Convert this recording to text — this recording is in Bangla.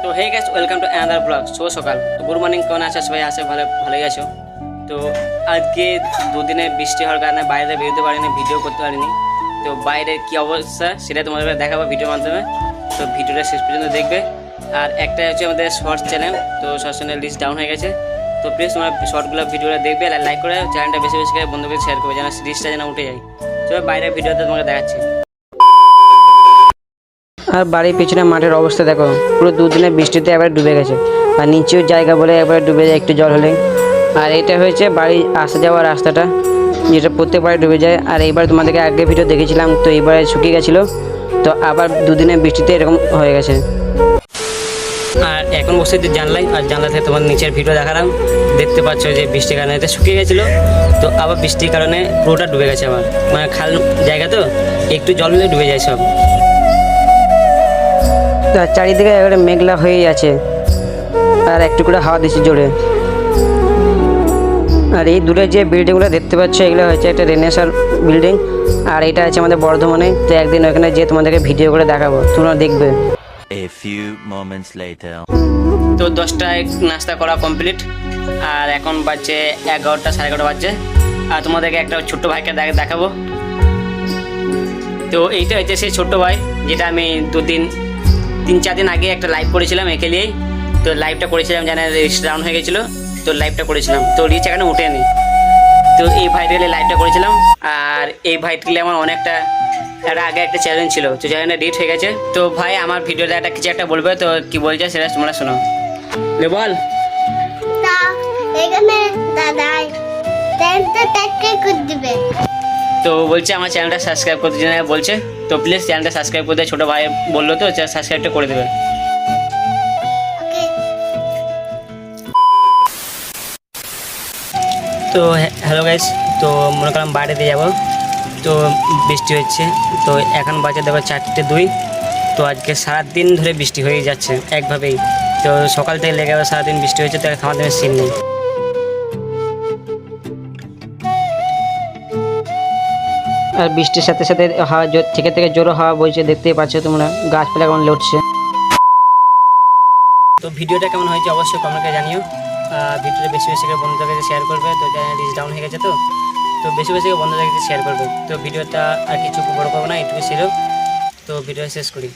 তো hey guys, welcome to another blog. সকাল তো গুড মর্নিং, কেমন আছো সবাই? আসে ভালোই আছো। তো আজকে দুদিনে বৃষ্টি হওয়ার কারণে বাইরে বেরোতে পারিনি, ভিডিও করতে পারিনি। তো বাইরের কী অবস্থা সেটা তোমাদের দেখাবো ভিডিওর মাধ্যমে। তো ভিডিওটা শেষ পর্যন্ত দেখবে। আর একটা হচ্ছে আমাদের শর্টস চ্যানেল, তো শর্টস চ্যানেল লিস্ট ডাউন হয়ে গেছে। তো প্লিজ তোমরা শর্টগুলো ভিডিওটা দেখবে, লাইক করে চ্যানেলটা বেশি বেশি করে বন্ধুকে শেয়ার করবে, যেন লিস্টটা যেন উঠে যায়। তো বাইরের ভিডিওতে তোমাকে দেখাচ্ছি। আর বাড়ির পিছনে মাঠের অবস্থা দেখো, পুরো দুদিনে বৃষ্টিতে এবার ডুবে গেছে। আর নিচেও জায়গা বলে একবার ডুবে যায় একটু জল হলে। আর এটা হয়েছে বাড়ি আসা যাওয়ার রাস্তাটা, যেটা প্রত্যেকবারে ডুবে যায়। আর এইবার তোমাদেরকে আগে ভিডিও দেখেছিলাম, তো এইবারে শুকিয়ে গেছিলো। তো আবার দুদিনে বৃষ্টিতে এরকম হয়ে গেছে। আর এখন বসে জানলাই, আর জানলা থেকে তোমার নিচের ভিডিও দেখালাম, দেখতে পাচ্ছ যে বৃষ্টির কারণে এটা শুকিয়ে গেছিলো। তো আবার বৃষ্টির কারণে পুরোটা ডুবে গেছে আমার, মানে খাল জায়গা তো একটু জল হলে ডুবে যায় সব। চারিদিকে এবারে মেঘলা হয়েই আছে, আর একটু করে হাওয়া দিচ্ছে জোরে। আর এই দূরে যে বিল্ডিংগুলো দেখতে পাচ্ছ, এগুলো হচ্ছে একটা রেনেসার বিল্ডিং। আর এটা আছে আমাদের বর্ধমানে। তো একদিন ওখানে যে তোমাদেরকে ভিডিও করে দেখাবো, তোমরা দেখবে। তো 10টায় নাস্তা করা কমপ্লিট, আর এখন বাজছে 11টা, সাড়ে 11টা বাজছে। আর তোমাদেরকে একটা ছোট্ট ভাইকে দেখাবো। তো এইটা হচ্ছে সেই ছোট্ট ভাই, যেটা আমি 3-4 দিন আগে একটা লাইভ করেছিলাম একে নিয়েই। তো লাইভটা করেছিলাম জানা রিচ ডাউন হয়ে গেছিলো, তো লাইভটা করেছিলাম, তো রিচ এখানে উঠেনি। তো এই ভাইটাকে লাইভটা করেছিলাম। আর এই ভাইটাকে আমার অনেকটা আগে একটা চ্যালেঞ্জ ছিল, তো চ্যালেঞ্জটা ডিট হয়ে গেছে। তো ভাই আমার ভিডিওতে একটা কিছু একটা বলবে, তো কি বলছে সেটা তোমরা শোনো। বল। তো বলছে আমার চ্যানেলটা সাবস্ক্রাইব করতে জন্য বলছে, তো প্লিজ চ্যানেলটা সাবস্ক্রাইব করতে। ছোটো ভাই বললো, তো সাবস্ক্রাইবটা করে দেবে। তো হ্যালো গাইস, তো মনে করলাম বাইরে দিয়ে যাবো। তো বৃষ্টি হচ্ছে, তো এখন বাজে দেখো 4:02। তো আজকে সারাদিন ধরে বৃষ্টি হয়ে যাচ্ছে একভাবেই। তো সকাল থেকে লেগে যাবে, সারাদিন বৃষ্টি হয়েছে, তো খাওয়ার দিনের সিন নেই। আর বৃষ্টির সাথে সাথে হাওয়া থেকে জোরও হাওয়া বইছে, দেখতেই পাচ্ছ তোমরা, গাছপালা কেমন লড়ছে। তো ভিডিওটা কেমন হয়েছে অবশ্যই কমেন্টে জানিও। ভিডিওটা বেশি বেশি করে বন্ধুদের কাছে শেয়ার করবে। তো চ্যানেল রিচ ডাউন হয়ে গেছে, তো বেশি বেশি করে বন্ধুদের কাছে শেয়ার করবে। তো ভিডিওটা আর কিছু বড় করবো না, এটুকু ছিল। তো ভিডিও শেষ করি।